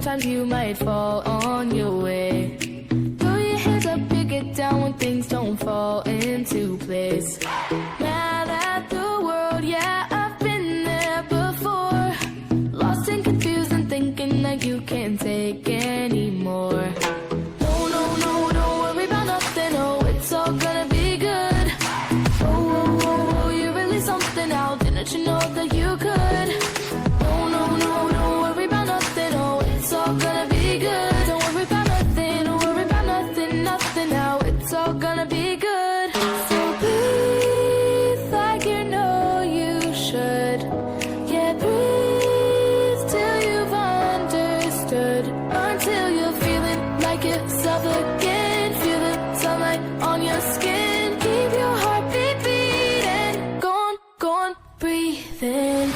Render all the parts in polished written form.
sometimes you might fall on your way. Throw your hands up, you get down when things don't fall into place. Mad at the world, yeah, I've been there before. Lost and confused and thinking that you can't take anymore. No, no, no, don't worry about nothing, oh, it's all gonna be good. Oh, oh, oh, oh, you're really something now, didn't you know that you could? No, no, no, don't worry about nothing, oh, it's all gonna be good. Don't worry about nothing, don't worry about nothing, nothing now, it's all gonna be good. So breathe like you know you should. Yeah, breathe till you've understood. Until you're feeling like yourself again. Feel the sunlight on your skin. Keep your heartbeat beating. Go on, go on, breathe in.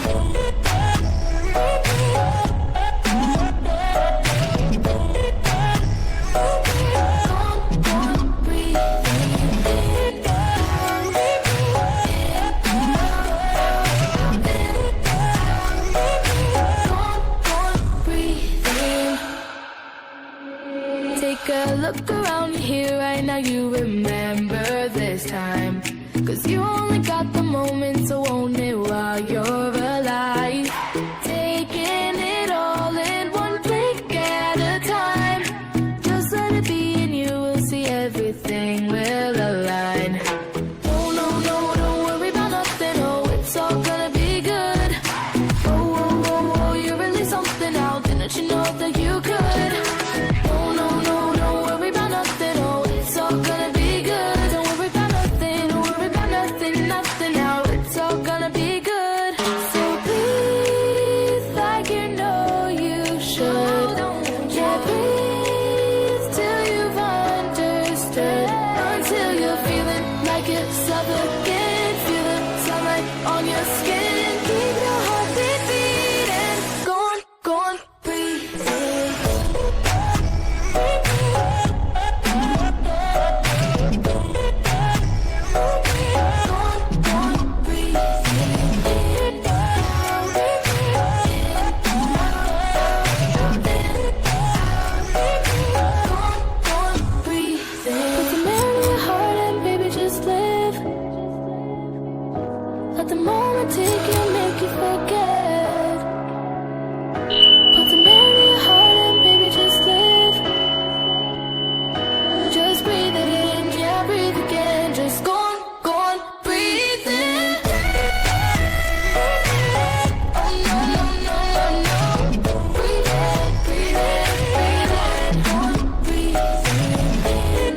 Take a look around here right now, you remember this time. Cause you only got the moment, so own it while you're alive. Taking it all in one blink at a time. Just let it be and you will see everything will align. No, no, no, don't worry about nothing, oh, it's all gonna be good. Oh, oh, oh, oh, you're really something now, didn't you know that you could? No, no, no, don't worry about nothing, oh, it's all gonna be good. Don't worry about nothing, don't worry about nothing, nothing now, it's all gonna be good. So breathe like you know you should. Yeah, breathe till you've understood. Until you're feeling like yourself again. Feel the sunlight on your skin. Keep your heartbeat beating. Go on, breathe in. Let the moment take you, make you forget. Put the man in your heart and baby just live. Just breathe it in, yeah, breathe again. Just go on, breathe in. Oh no, no, no, no, no. Breathe in, breathe in, breathe in. Go on, breathe in.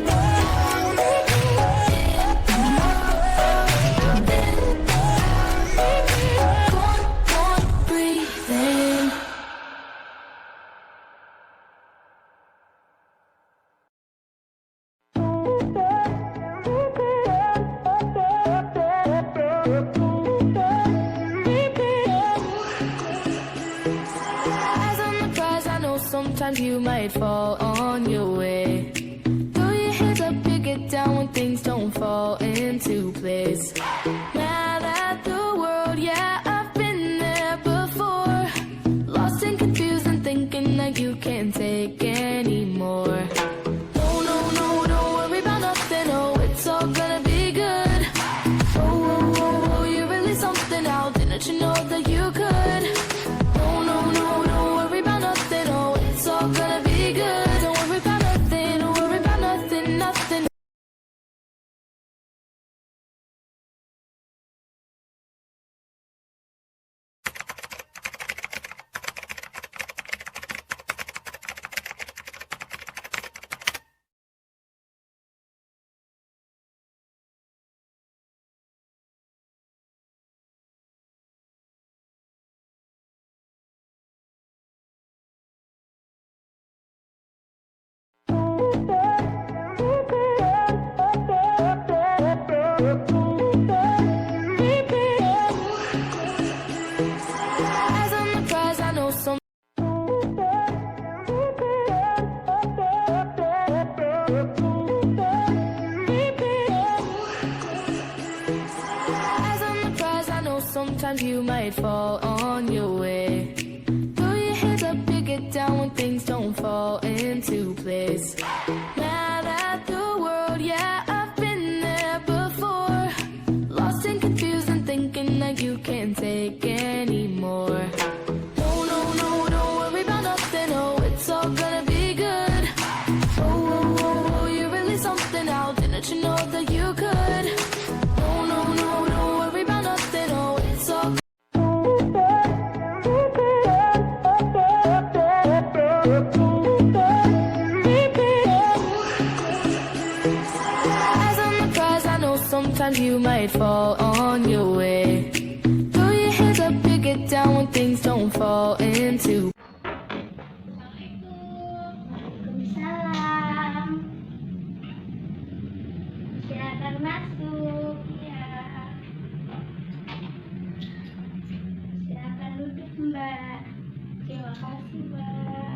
Eyes on the prize, I know sometimes you might fall on your way. Throw your hands up, you get down when things don't fall into place. Mad at the world, yeah, I've been there before. Lost and confused and thinking that you can't take anymore. No, no, no, don't worry about nothing, oh, it's all gonna be good. Oh, oh, oh, oh, you're really something now, didn't you know that you could? No, no, no, don't worry about nothing, oh, it's all gonna be good. Don't worry about nothing, don't worry about nothing, nothing. Eyes on the prize, I know some. Eyes on the prize, I know sometimes you might fall on your way. Throw your hands up, you get down when things don't fall into place. Mad at the world, yeah, I've been there before. Lost and confused and thinking that you can't take anymore. No, no, no, don't worry about nothing, oh, it's all gonna be good. Oh, oh, oh, oh, you're really something now, didn't you know that you could? No, no, no, don't worry about nothing, oh, it's all Eyes on the prize, I know sometimes you might fall on your way. Throw your hands up, you get down when things don't fall into. Waalaikumsalam. Silakan masuk. Ya. Silakan duduk, Mbak. Terima kasih, Mbak.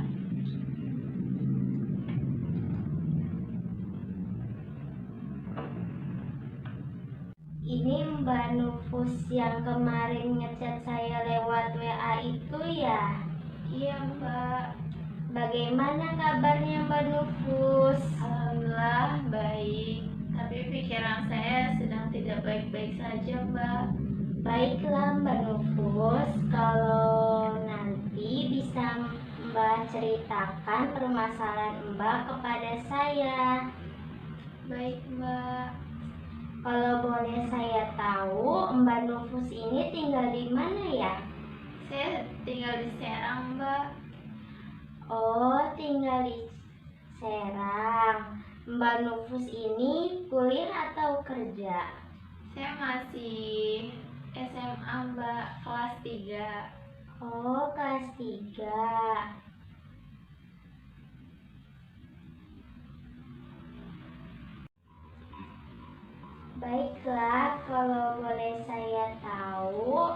Ini Mbak Nufus yang kemarin ngechat saya lewat WA itu ya? Iya, Mbak. Bagaimana kabarnya Mbak Nufus? Alhamdulillah baik. Tapi pikiran saya sedang tidak baik-baik saja, Mbak. Baiklah Mbak Nufus, kalau nanti bisa Mbak ceritakan permasalahan Mbak kepada saya. Baik, Mbak. Kalau boleh saya tahu, Mbak Nufus ini tinggal di mana ya? Saya tinggal di Serang, Mbak. Oh, tinggal di Serang. Mbak Nufus ini kuliah atau kerja? Saya masih SMA, Mbak, kelas 3. Oh, kelas 3. Baiklah, kalau boleh saya tahu,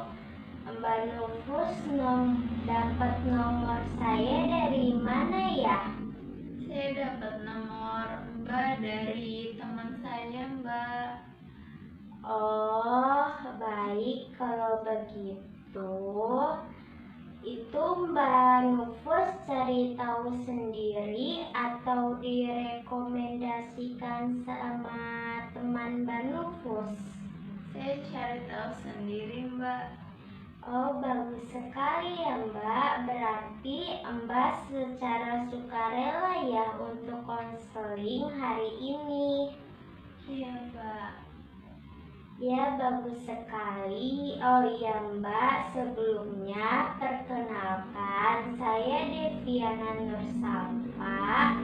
Mbak Nufus dapat nomor saya dari mana ya? Saya dapat nomor Mbak dari teman saya, Mbak. Oh, baik kalau begitu. Itu Mbak Nufus cari tahu sendiri atau direkomendasikan sama teman Mbak Nufus? Saya cari tahu sendiri, Mbak. Oh, bagus sekali ya, Mbak. Berarti Mbak secara sukarela ya untuk konseling hari ini. Iya, Mbak. Ya, bagus sekali. Oh iya Mbak, sebelumnya perkenalkan, saya Deviana Nursafa,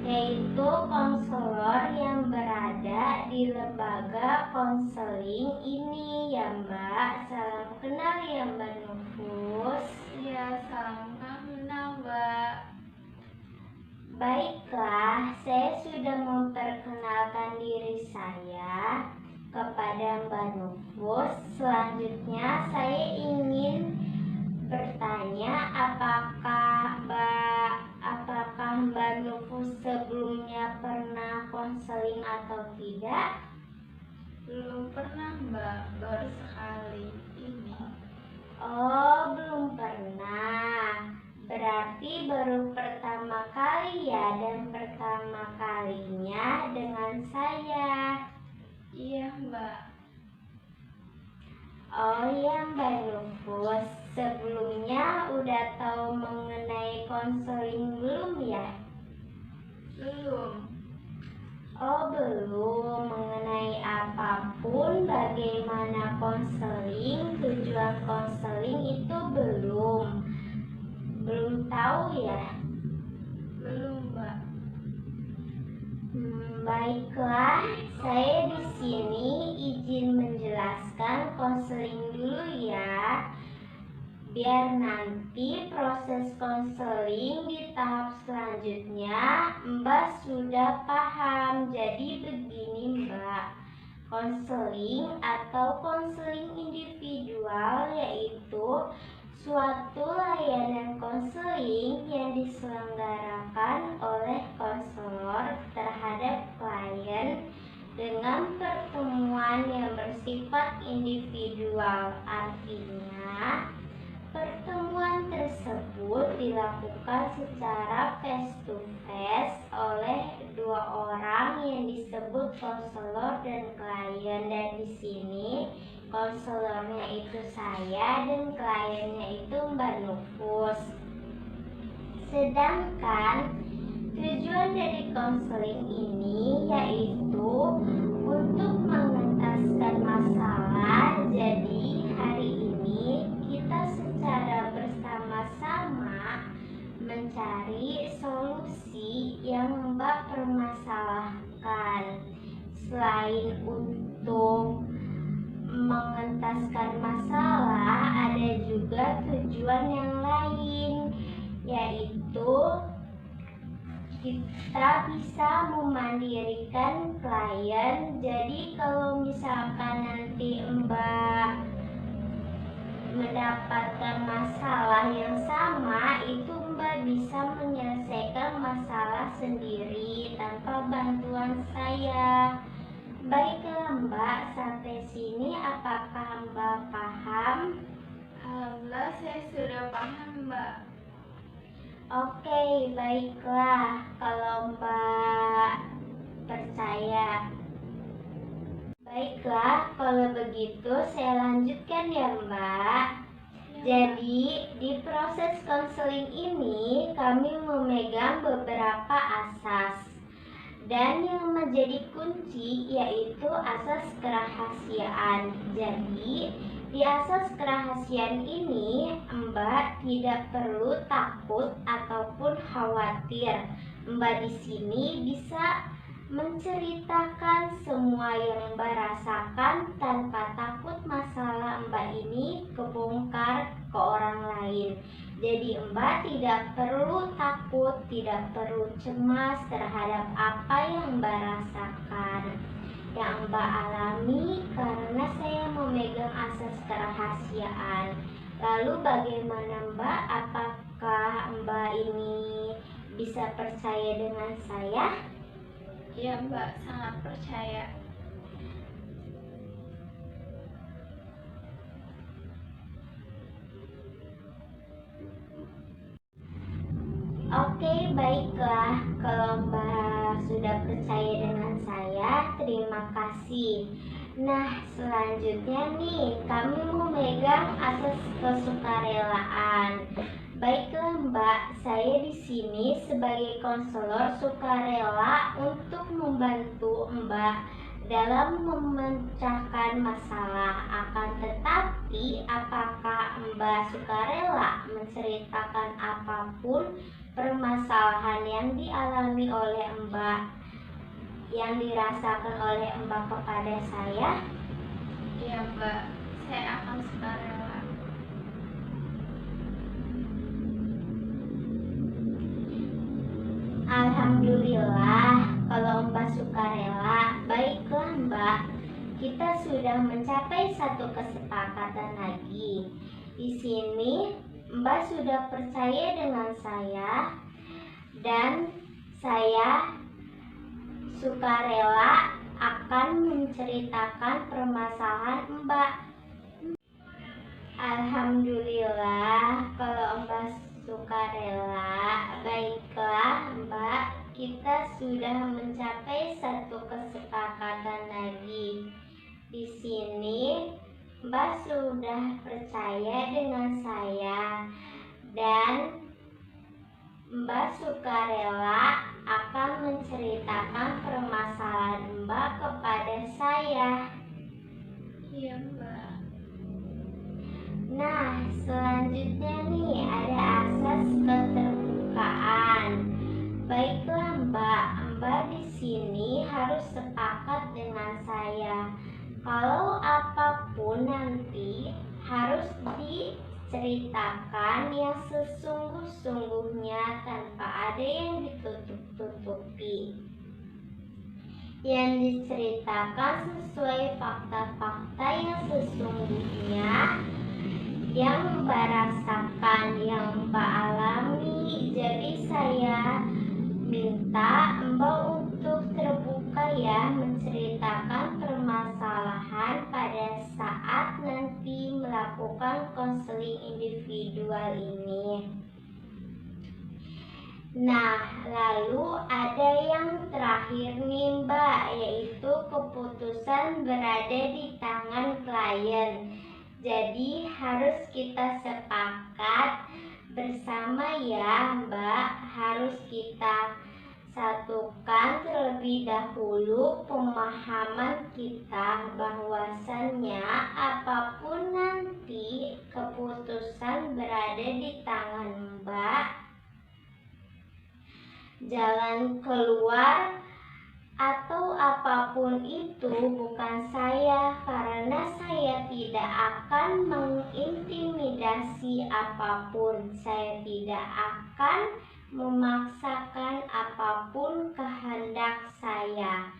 yaitu konselor yang berada di lembaga konseling ini ya Mbak. Salam kenal ya Mbak Nufus. Ya, salam kenal Mbak. Baiklah, saya sudah memperkenalkan diri saya kepada Mbak Nufus. Selanjutnya saya ingin bertanya, apakah Mbak Nufus sebelumnya pernah konseling atau tidak? Belum pernah, Mbak, baru sekali ini. Oh, belum pernah. Berarti baru pertama kali ya, dan pertama kalinya dengan saya. Iya, Mbak. Oh iya Mbak Nufus, sebelumnya udah tahu mengenai konseling belum ya? Belum. Oh, belum. Mengenai apapun, bagaimana konseling, tujuan konseling itu belum. Belum tahu ya? Belum, Mbak. Baiklah, saya di sini izin menjelaskan konseling dulu ya, biar nanti proses konseling di tahap selanjutnya Mbak sudah paham. Jadi begini Mbak, konseling atau konseling individual yaitu suatu layanan konseling yang diselenggarakan oleh konselor terhadap klien dengan pertemuan yang bersifat individual. Artinya, Pertemuan tersebut dilakukan secara face to face oleh dua orang yang disebut konselor dan klien, dan di sini konselornya itu saya dan kliennya itu Mbak Nufus. Sedangkan tujuan dari konseling ini yaitu untuk mengentaskan masalah. Jadi hari ini kita secara bersama-sama mencari solusi yang Mbak permasalahkan. Selain untuk mengentaskan masalah, ada juga tujuan yang lain, yaitu kita bisa memandirikan klien. Jadi kalau misalkan nanti Mbak mendapatkan masalah yang sama, itu Mbak bisa menyelesaikan masalah sendiri tanpa bantuan saya. Baiklah Mbak, sampai sini apakah Mbak paham? Alhamdulillah saya sudah paham, Mbak. Oke, baiklah kalau Mbak percaya. Baiklah, kalau begitu saya lanjutkan ya Mbak. Jadi di proses konseling ini kami memegang beberapa asas, dan yang menjadi kunci yaitu asas kerahasiaan. Jadi di asas kerahasiaan ini Mbak tidak perlu takut ataupun khawatir. Mbak di sini bisa menceritakan semua yang Mbak rasakan tanpa takut masalah Mbak ini kebongkar ke orang lain. Jadi Mbak tidak perlu takut, tidak perlu cemas terhadap apa yang Mbak rasakan, yang Mbak alami, karena saya memegang asas kerahasiaan. Lalu bagaimana Mbak? Apakah Mbak ini bisa percaya dengan saya? Ya Mbak, sangat percaya. Oke, baiklah. Kalau Mbak sudah percaya dengan saya, terima kasih. Nah, selanjutnya nih, kami memegang asas kesukarelaan. Baiklah Mbak, saya di sini sebagai konselor sukarela untuk membantu Mbak dalam memecahkan masalah. Akan tetapi, apakah Mbak sukarela menceritakan apapun permasalahan yang dialami oleh Mbak, yang dirasakan oleh Mbak kepada saya? Ya Mbak, saya akan sukarela. Alhamdulillah, kalau Mbak sukarela. Baiklah Mbak, kita sudah mencapai satu kesepakatan lagi. Di sini Mbak sudah percaya dengan saya, dan saya sukarela akan menceritakan permasalahan Mbak. Alhamdulillah, kalau Mbak sukarela. Baiklah Mbak, kita sudah mencapai satu kesepakatan lagi. Di sini Mbak sudah percaya dengan saya, dan Mbak sukarela akan menceritakan permasalahan Mbak kepada saya. Iya Mbak. Nah, selanjutnya nih ada asas keterbukaan. Baiklah Mbak, Mbak di sini harus sepakat dengan saya. Kalau apapun nanti harus diceritakan yang sesungguh-sungguhnya tanpa ada yang ditutup-tutupi. Yang diceritakan sesuai fakta-fakta yang sesungguhnya, yang Mbak rasakan, yang Mbak alami. Jadi saya minta Mbak untuk terbuka ya, menceritakan permasalahan pada saat nanti melakukan melakukan konseling individual ini. Nah, lalu ada yang terakhir nih Mbak, yaitu keputusan berada di tangan klien. Jadi harus kita sepakat bersama ya Mbak, harus kita satukan terlebih dahulu pemahaman kita bahwasannya apapun nanti keputusan berada di tangan Mbak. Jalan keluar atau apapun itu bukan saya, karena saya tidak akan mengintimidasi apapun. Saya tidak akan memaksakan apapun kehendak saya.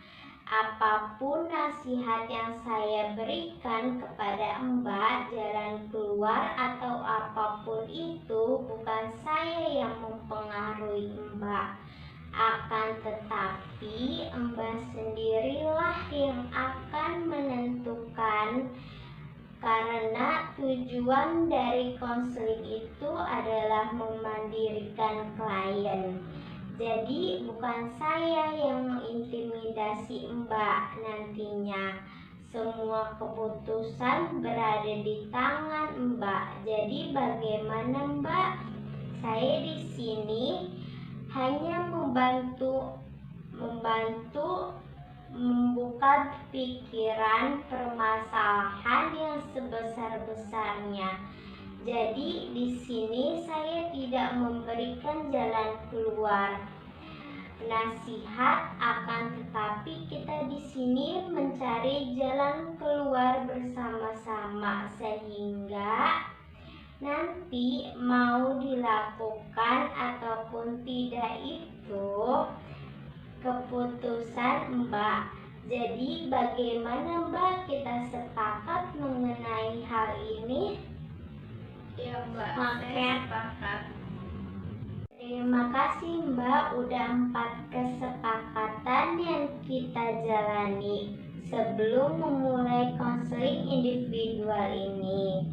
Apapun nasihat yang saya berikan kepada Mbak, jalan keluar atau apapun itu bukan saya yang mempengaruhi Mbak. Akan tetapi Mbak sendirilah yang akan menentukan, karena tujuan dari konseling itu adalah memandirikan klien. Jadi bukan saya yang mengintimidasi Mbak nantinya. Semua keputusan berada di tangan Mbak. Jadi bagaimana Mbak? Saya di sini hanya membantu membuka pikiran permasalahan yang sebesar-besarnya. Jadi di sini saya tidak memberikan jalan keluar, nasihat, akan tetapi kita di sini mencari jalan keluar bersama-sama sehingga nanti mau dilakukan ataupun tidak itu keputusan Mbak. Jadi bagaimana Mbak, kita sepakat mengenai hal ini? Iya Mbak, Oke. saya sepakat. Terima kasih Mbak, udah 4 kesepakatan yang kita jalani sebelum memulai konseling individual ini.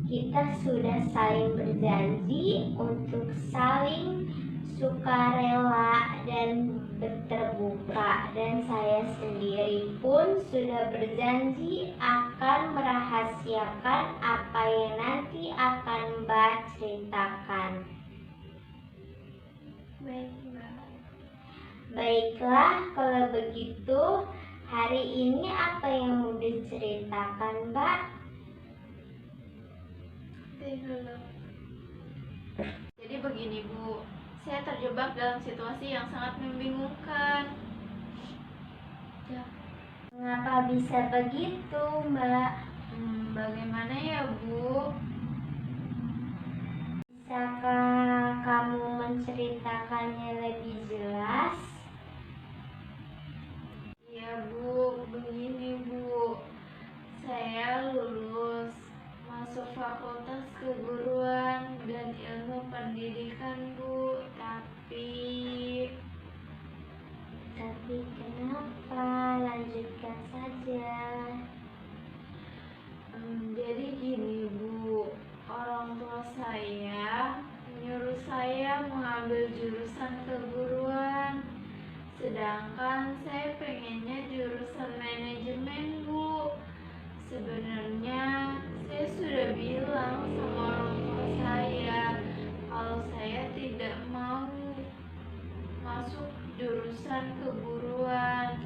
Kita sudah saling berjanji untuk saling sukarela dan terbuka, dan saya sendiri pun sudah berjanji akan merahasiakan apa yang nanti akan Mbak ceritakan. Baik Mbak. Baiklah, kalau begitu hari ini apa yang mau diceritakan Mbak? Jadi begini Bu, saya terjebak dalam situasi yang sangat membingungkan. Ya. Mengapa bisa begitu Mbak? Bagaimana ya Bu? Bisakah kamu menceritakannya lebih jelas? Ya Bu, begini Bu, saya lulus masuk fakultas keguruan dan ilmu pendidikan Bu, tapi Kenapa? Lanjutkan saja. Jadi gini Bu, orang tua saya menyuruh saya mengambil jurusan keguruan, sedangkan saya pengennya jurusan manajemen Bu. Sebenarnya saya sudah bilang sama orang tua saya kalau saya tidak mau masuk jurusan keguruan,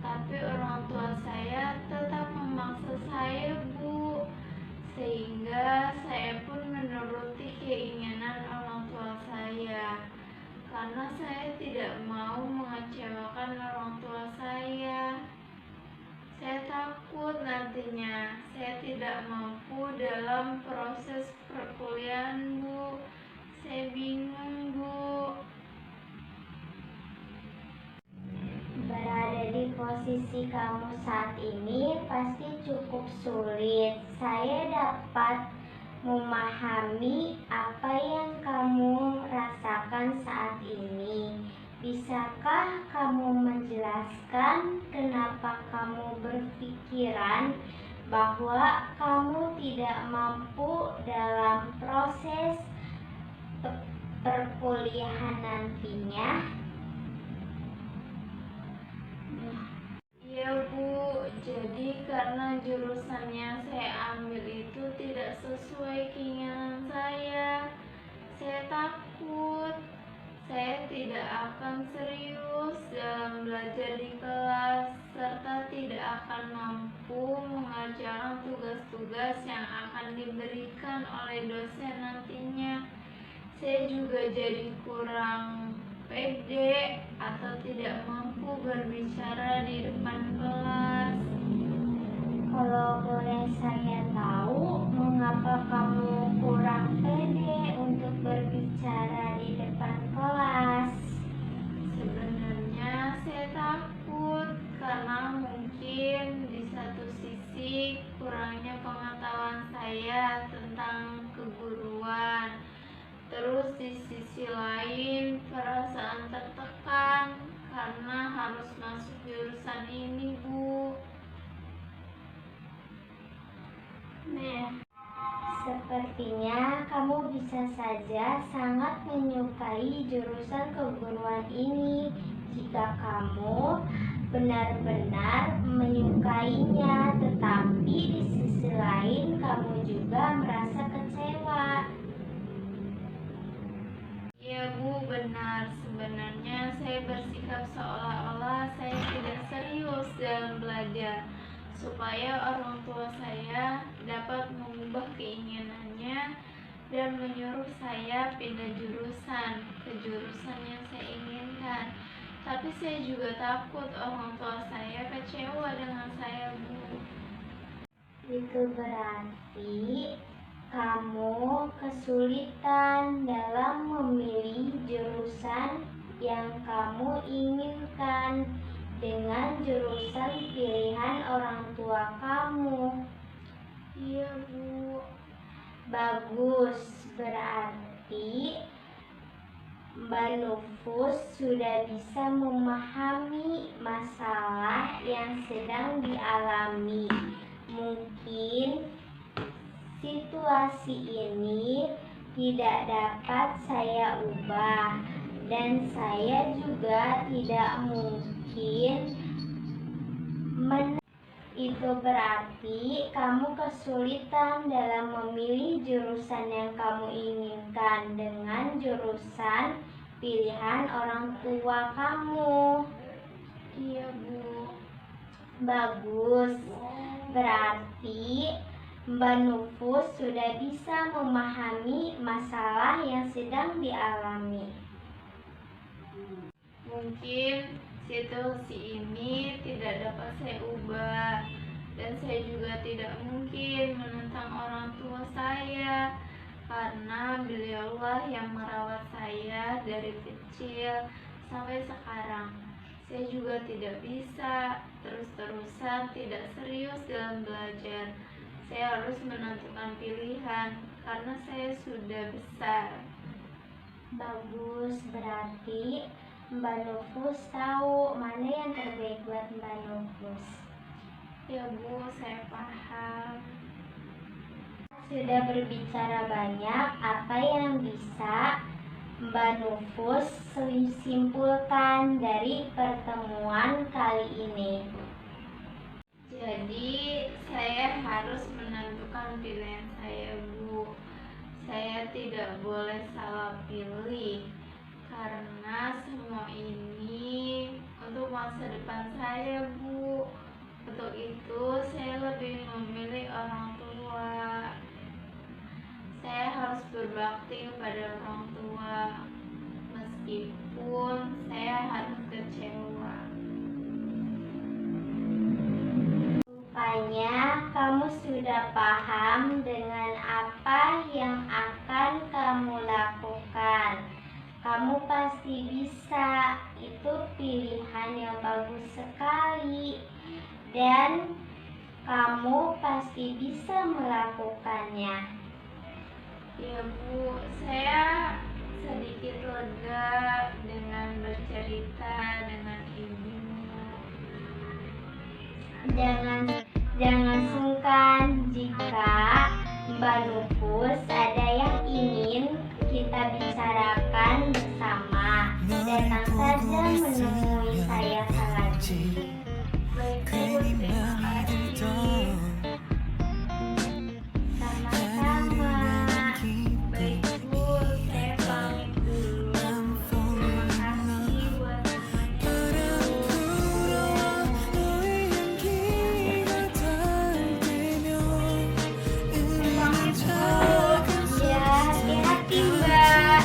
tapi orang tua saya tetap memaksa saya Bu, sehingga saya pun menuruti keinginan orang tua saya, karena saya tidak mau mengecewakan orang tua saya. Saya takut nantinya saya tidak mampu dalam proses perkuliahan Bu. Saya bingung Bu. Berada di posisi kamu saat ini pasti cukup sulit. Saya dapat memahami apa yang kamu rasakan saat ini. Bisakah kamu menjelaskan kenapa kamu berpikiran bahwa kamu tidak mampu dalam proses perkuliahan nantinya? Iya Bu, jadi karena jurusan yang saya ambil itu tidak sesuai keinginan saya takut saya tidak akan serius dalam belajar di kelas serta tidak akan mampu mengerjakan tugas-tugas yang akan diberikan oleh dosen nantinya. Saya juga jadi kurang pede atau tidak mampu berbicara di depan kelas. Kalau boleh saya tahu, mengapa kamu kurang pede untuk berbicara di depan kelas? Sebenarnya saya takut karena mungkin di satu sisi kurangnya pengetahuan saya tentang keguruan. Terus di sisi lain perasaan tertekan karena harus masuk jurusan ini Bu. Sepertinya kamu bisa saja sangat menyukai jurusan keguruan ini jika kamu benar-benar menyukainya, tetapi di sisi lain kamu juga merasa kecewa. Iya Bu, benar. Sebenarnya saya bersikap seolah-olah saya tidak serius dalam belajar supaya orang tua saya dapat mengubah keinginannya dan menyuruh saya pindah jurusan ke jurusan yang saya inginkan. Tapi saya juga takut orang tua saya kecewa dengan saya Bu. Itu berarti kamu kesulitan dalam memilih jurusan yang kamu inginkan dengan jurusan pilihan orang tua kamu. Iya Bu. Bagus, berarti Mbak Nufus sudah bisa memahami masalah yang sedang dialami. Mungkin situasi ini tidak dapat saya ubah dan saya juga tidak mungkin itu berarti kamu kesulitan dalam memilih jurusan yang kamu inginkan dengan jurusan pilihan orang tua kamu. Iya Bu. Bagus, berarti Mbak Nufus sudah bisa memahami masalah yang sedang dialami. Mungkin situasi ini tidak dapat saya ubah dan saya juga tidak mungkin menentang orang tua saya karena beliaulah yang merawat saya dari kecil sampai sekarang. Saya juga tidak bisa terus-terusan tidak serius dalam belajar. Saya harus menentukan pilihan karena saya sudah besar. Bagus, berarti Mbak Nufus tahu mana yang terbaik buat Mbak Nufus. Ya Bu, saya paham. Sudah berbicara banyak, apa yang bisa Mbak Nufus simpulkan dari pertemuan kali ini? Jadi saya harus menentukan pilihan saya Bu. Saya tidak boleh salah pilih karena semua ini untuk masa depan saya Bu. Untuk itu saya lebih memilih orang tua. Saya harus berbakti kepada orang tua meskipun saya harus kecewa. Rupanya kamu sudah paham dengan apa yang akan kamu lakukan. Kamu pasti bisa, itu pilihan yang bagus sekali. Dan kamu pasti bisa melakukannya. Ya Bu, saya sedikit lega dengan bercerita dengan ibumu. Jangan sungkan bukan? Jika Mbak Nufus ada yang ingin kita bicarakan bersama, datang saja menemui saya lagi. Baik, Bu, terima kasih. Sama-sama. Baik, Bu, saya pamit dulu. Terima kasih buat ya, hati-hati Mbak.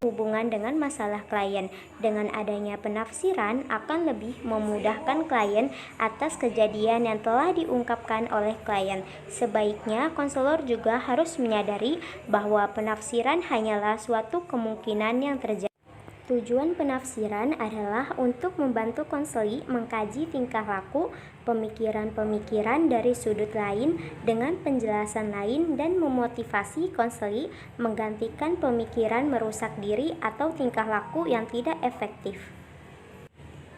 Hubungan dengan masalah klien. Dengan adanya penafsiran akan lebih memudahkan klien atas kejadian yang telah diungkapkan oleh klien. Sebaiknya konselor juga harus menyadari bahwa penafsiran hanyalah suatu kemungkinan yang terjadi. Tujuan penafsiran adalah untuk membantu konseli mengkaji tingkah laku, pemikiran-pemikiran dari sudut lain dengan penjelasan lain dan memotivasi konseli menggantikan pemikiran merusak diri atau tingkah laku yang tidak efektif.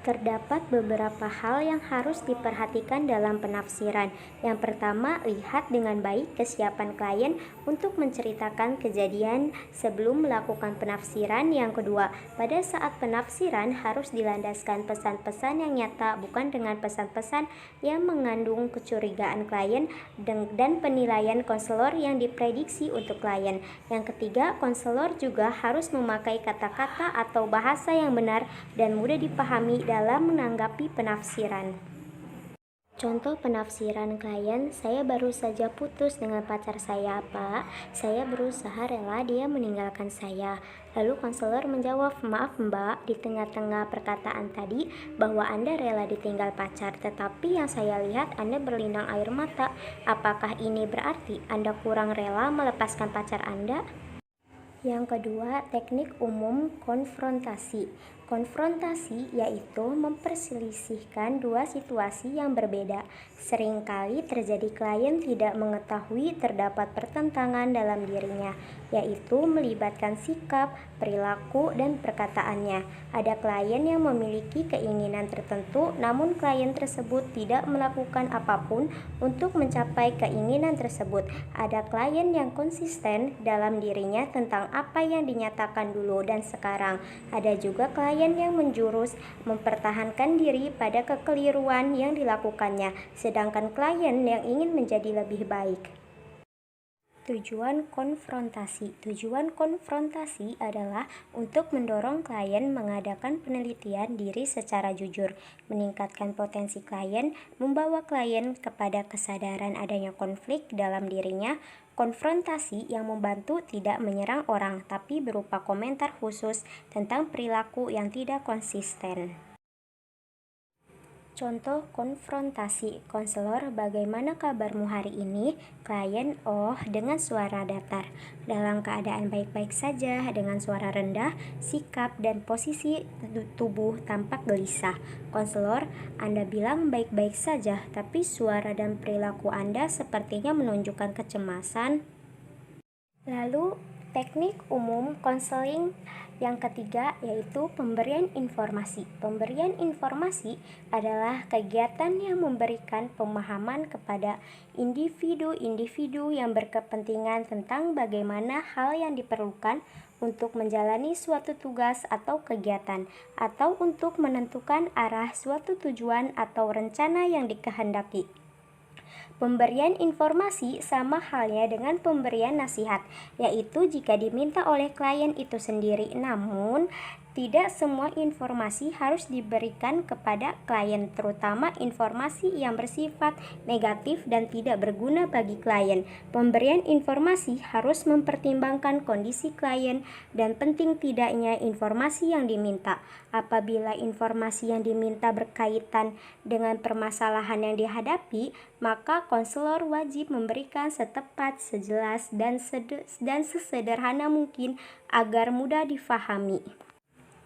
Terdapat beberapa hal yang harus diperhatikan dalam penafsiran. Yang pertama, lihat dengan baik kesiapan klien untuk menceritakan kejadian sebelum melakukan penafsiran. Yang kedua, pada saat penafsiran harus dilandaskan pesan-pesan yang nyata, bukan dengan pesan-pesan yang mengandung kecurigaan klien dan penilaian konselor yang diprediksi untuk klien. Yang ketiga, konselor juga harus memakai kata-kata atau bahasa yang benar dan mudah dipahami dalam menanggapi penafsiran. Contoh penafsiran klien, saya baru saja putus dengan pacar saya, Pak. Saya berusaha rela dia meninggalkan saya. Lalu konselor menjawab, maaf Mbak, di tengah-tengah perkataan tadi bahwa Anda rela ditinggal pacar, tetapi yang saya lihat Anda berlinang air mata. Apakah ini berarti Anda kurang rela melepaskan pacar Anda? Yang kedua, teknik umum konfrontasi. Konfrontasi yaitu memperselisihkan dua situasi yang berbeda. Seringkali terjadi klien tidak mengetahui terdapat pertentangan dalam dirinya, yaitu melibatkan sikap, perilaku, dan perkataannya. Ada klien yang memiliki keinginan tertentu, namun klien tersebut tidak melakukan apapun untuk mencapai keinginan tersebut. Ada klien yang konsisten dalam dirinya tentang apa yang dinyatakan dulu dan sekarang. Ada juga klien yang menjurus mempertahankan diri pada kekeliruan yang dilakukannya, sedangkan klien yang ingin menjadi lebih baik. Tujuan konfrontasi. Tujuan konfrontasi adalah untuk mendorong klien mengadakan penelitian diri secara jujur, meningkatkan potensi klien, membawa klien kepada kesadaran adanya konflik dalam dirinya. Konfrontasi yang membantu tidak menyerang orang, tapi berupa komentar khusus tentang perilaku yang tidak konsisten. Contoh konfrontasi. Konselor, bagaimana kabarmu hari ini? Klien, oh, dengan suara datar. Dalam keadaan baik-baik saja, dengan suara rendah, sikap dan posisi tubuh tampak gelisah. Konselor, Anda bilang baik-baik saja, tapi suara dan perilaku Anda sepertinya menunjukkan kecemasan. Lalu, teknik umum konseling yang ketiga yaitu pemberian informasi. Pemberian informasi adalah kegiatan yang memberikan pemahaman kepada individu-individu yang berkepentingan tentang bagaimana hal yang diperlukan untuk menjalani suatu tugas atau kegiatan, atau untuk menentukan arah suatu tujuan atau rencana yang dikehendaki. Pemberian informasi sama halnya dengan pemberian nasihat, yaitu jika diminta oleh klien itu sendiri, namun tidak semua informasi harus diberikan kepada klien, terutama informasi yang bersifat negatif dan tidak berguna bagi klien. Pemberian informasi harus mempertimbangkan kondisi klien dan penting tidaknya informasi yang diminta. Apabila informasi yang diminta berkaitan dengan permasalahan yang dihadapi, maka konselor wajib memberikan setepat, sejelas, dan sesederhana mungkin agar mudah difahami.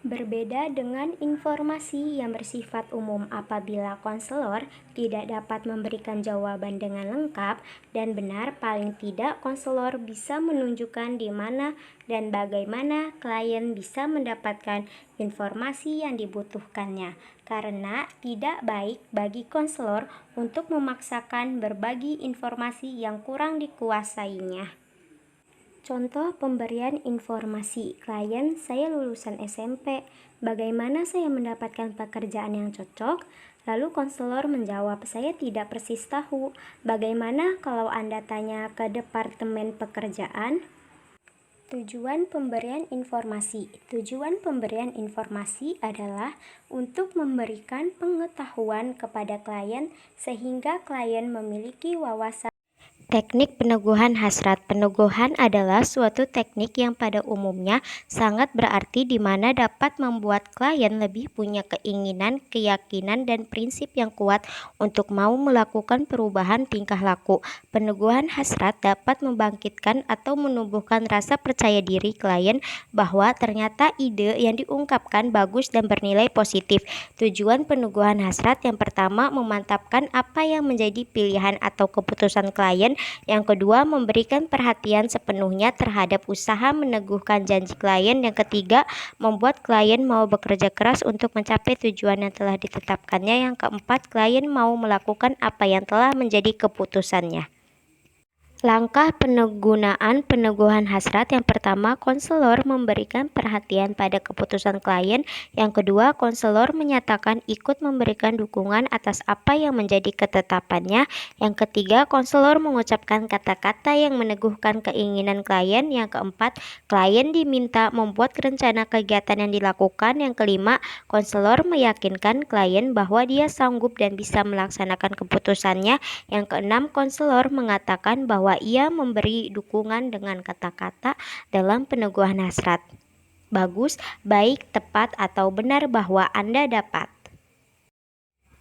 Berbeda dengan informasi yang bersifat umum, apabila konselor tidak dapat memberikan jawaban dengan lengkap dan benar, paling tidak konselor bisa menunjukkan di mana dan bagaimana klien bisa mendapatkan informasi yang dibutuhkannya. Karena tidak baik bagi konselor untuk memaksakan berbagi informasi yang kurang dikuasainya. Contoh pemberian informasi. Klien, saya lulusan SMP. Bagaimana saya mendapatkan pekerjaan yang cocok? Lalu konselor menjawab, saya tidak persis tahu. Bagaimana kalau Anda tanya ke Departemen Pekerjaan? Tujuan pemberian informasi. Tujuan pemberian informasi adalah untuk memberikan pengetahuan kepada klien sehingga klien memiliki wawasan. Teknik peneguhan hasrat. Peneguhan adalah suatu teknik yang pada umumnya sangat berarti di mana dapat membuat klien lebih punya keinginan, keyakinan, dan prinsip yang kuat untuk mau melakukan perubahan tingkah laku. Peneguhan hasrat dapat membangkitkan atau menumbuhkan rasa percaya diri klien bahwa ternyata ide yang diungkapkan bagus dan bernilai positif. Tujuan peneguhan hasrat yang pertama, memantapkan apa yang menjadi pilihan atau keputusan klien. Yang kedua, memberikan perhatian sepenuhnya terhadap usaha meneguhkan janji klien. Yang ketiga, membuat klien mau bekerja keras untuk mencapai tujuan yang telah ditetapkannya. Yang keempat, klien mau melakukan apa yang telah menjadi keputusannya. Langkah penggunaan peneguhan hasrat. Yang pertama, konselor memberikan perhatian pada keputusan klien. Yang kedua, konselor menyatakan ikut memberikan dukungan atas apa yang menjadi ketetapannya. Yang ketiga, konselor mengucapkan kata-kata yang meneguhkan keinginan klien. Yang keempat, klien diminta membuat rencana kegiatan yang dilakukan. Yang kelima, konselor meyakinkan klien bahwa dia sanggup dan bisa melaksanakan keputusannya. Yang keenam, konselor mengatakan bahwa ia memberi dukungan dengan kata-kata dalam peneguhan hasrat. Bagus, baik, tepat, atau benar bahwa Anda dapat.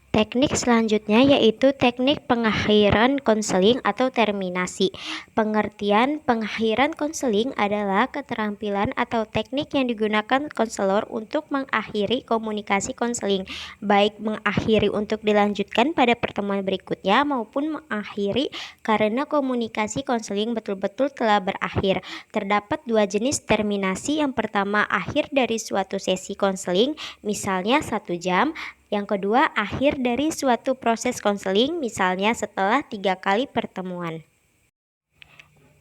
Teknik selanjutnya yaitu teknik pengakhiran konseling atau terminasi. Pengertian pengakhiran konseling adalah keterampilan atau teknik yang digunakan konselor untuk mengakhiri komunikasi konseling, baik mengakhiri untuk dilanjutkan pada pertemuan berikutnya maupun mengakhiri karena komunikasi konseling betul-betul telah berakhir. Terdapat dua jenis terminasi. Yang pertama, akhir dari suatu sesi konseling, misalnya 1 jam. Yang kedua, akhir dari suatu proses konseling, misalnya setelah 3 kali pertemuan.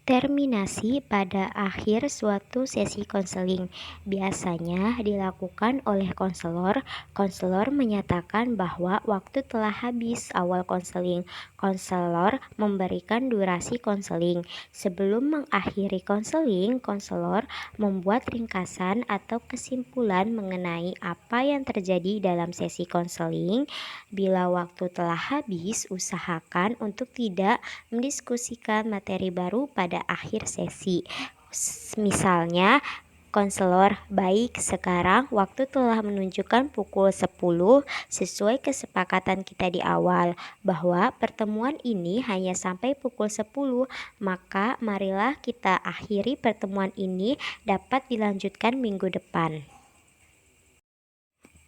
Terminasi pada akhir suatu sesi konseling biasanya dilakukan oleh konselor. Konselor menyatakan bahwa waktu telah habis awal konseling. Konselor memberikan durasi konseling. Sebelum mengakhiri konseling, konselor membuat ringkasan atau kesimpulan mengenai apa yang terjadi dalam sesi konseling. Bila waktu telah habis, usahakan untuk tidak mendiskusikan materi baru pada akhir sesi. Misalnya, konselor, baik, sekarang waktu telah menunjukkan pukul 10 sesuai kesepakatan kita di awal bahwa pertemuan ini hanya sampai pukul 10, maka marilah kita akhiri pertemuan ini dapat dilanjutkan minggu depan.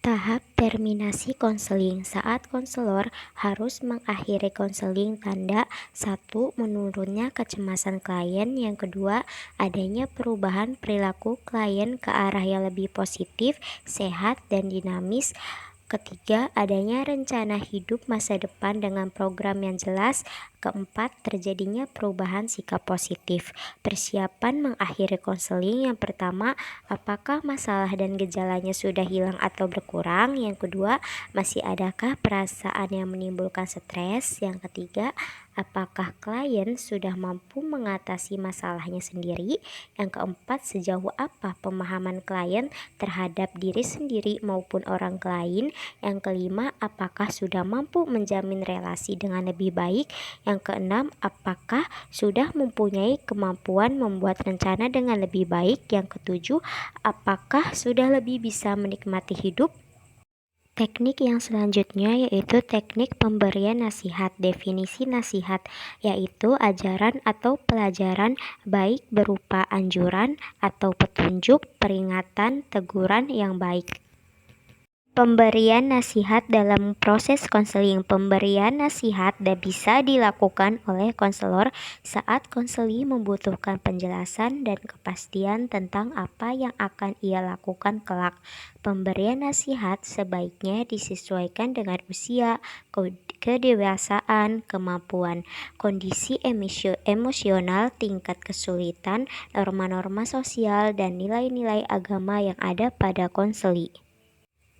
Tahap terminasi konseling. Saat konselor harus mengakhiri konseling, tanda 1. Menurunnya kecemasan klien. Yang kedua, adanya perubahan perilaku klien ke arah yang lebih positif, sehat, dan dinamis. Ketiga, adanya rencana hidup masa depan dengan program yang jelas. Keempat, terjadinya perubahan sikap positif. Persiapan mengakhiri konseling. Yang pertama, apakah masalah dan gejalanya sudah hilang atau berkurang? Yang kedua, masih adakah perasaan yang menimbulkan stres? Yang ketiga, apakah klien sudah mampu mengatasi masalahnya sendiri? Yang keempat, sejauh apa pemahaman klien terhadap diri sendiri maupun orang lain? Yang kelima, apakah sudah mampu menjamin relasi dengan lebih baik? Yang keenam, apakah sudah mempunyai kemampuan membuat rencana dengan lebih baik? Yang ketujuh, apakah sudah lebih bisa menikmati hidup? Teknik yang selanjutnya yaitu teknik pemberian nasihat. Definisi nasihat yaitu ajaran atau pelajaran baik berupa anjuran atau petunjuk, peringatan, teguran yang baik. Pemberian nasihat dalam proses konseling. Pemberian nasihat bisa dilakukan oleh konselor saat konseli membutuhkan penjelasan dan kepastian tentang apa yang akan ia lakukan kelak. Pemberian nasihat sebaiknya disesuaikan dengan usia, kedewasaan, kemampuan, kondisi emosional, tingkat kesulitan, norma-norma sosial, dan nilai-nilai agama yang ada pada konseli.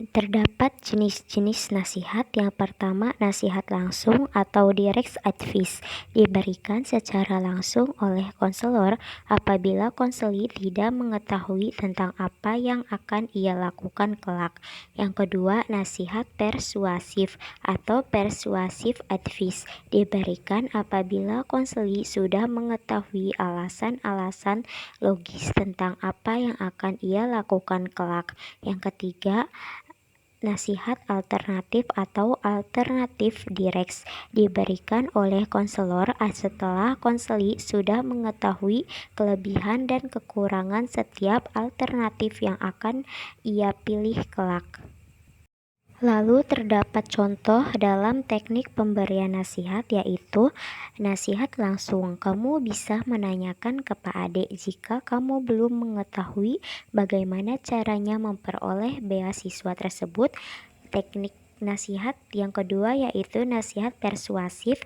Terdapat jenis-jenis nasihat. Yang pertama, nasihat langsung atau direct advice diberikan secara langsung oleh konselor apabila konseli tidak mengetahui tentang apa yang akan ia lakukan kelak. Yang kedua, nasihat persuasif atau persuasive advice diberikan apabila konseli sudah mengetahui alasan-alasan logis tentang apa yang akan ia lakukan kelak. Yang ketiga, nasihat alternatif atau alternatif direct diberikan oleh konselor setelah konseli sudah mengetahui kelebihan dan kekurangan setiap alternatif yang akan ia pilih kelak. Lalu terdapat contoh dalam teknik pemberian nasihat yaitu nasihat langsung. Kamu bisa menanyakan ke Pak Ade jika kamu belum mengetahui bagaimana caranya memperoleh beasiswa tersebut. Teknik nasihat yang kedua yaitu nasihat persuasif.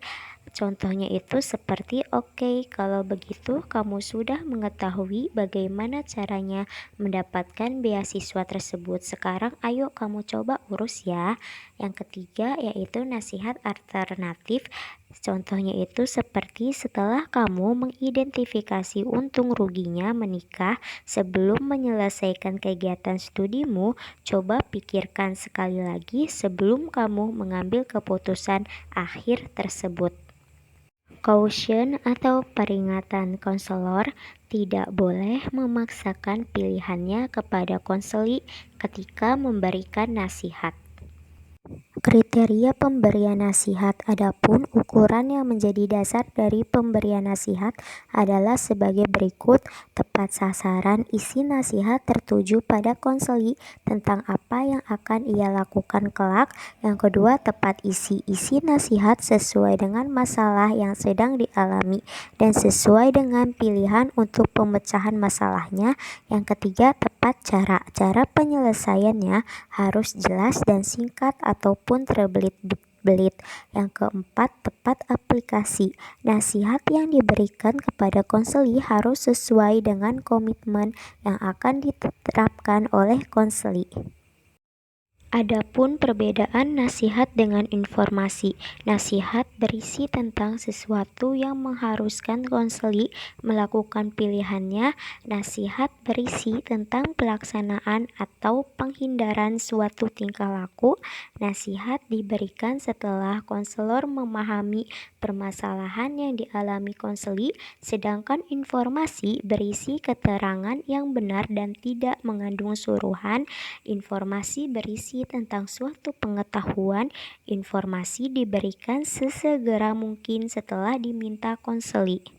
Contohnya itu seperti, oke, kalau begitu kamu sudah mengetahui bagaimana caranya mendapatkan beasiswa tersebut. Sekarang ayo kamu coba urus ya. Yang ketiga yaitu nasihat alternatif. Contohnya itu seperti, setelah kamu mengidentifikasi untung ruginya menikah sebelum menyelesaikan kegiatan studimu, coba pikirkan sekali lagi sebelum kamu mengambil keputusan akhir tersebut. Caution atau peringatan. Konselor tidak boleh memaksakan pilihannya kepada konseli ketika memberikan nasihat. Kriteria pemberian nasihat. Adapun ukuran yang menjadi dasar dari pemberian nasihat adalah sebagai berikut: tepat sasaran. Isi nasihat tertuju pada konseli tentang apa yang akan ia lakukan kelak. Yang kedua, tepat isi. Isi nasihat sesuai dengan masalah yang sedang dialami dan sesuai dengan pilihan untuk pemecahan masalahnya. Yang ketiga, tepat cara. Cara penyelesaiannya harus jelas dan singkat ataupun terbelit-belit. Yang keempat, tepat aplikasi. Nasihat yang diberikan kepada konseli harus sesuai dengan komitmen yang akan diterapkan oleh konseli. Adapun perbedaan nasihat dengan informasi. Nasihat berisi tentang sesuatu yang mengharuskan konseli melakukan pilihannya. Nasihat berisi tentang pelaksanaan atau penghindaran suatu tingkah laku. Nasihat diberikan setelah konselor memahami permasalahan yang dialami konseli, sedangkan informasi berisi keterangan yang benar dan tidak mengandung suruhan. Informasi berisi tentang suatu pengetahuan. Informasi diberikan sesegera mungkin setelah diminta konseli.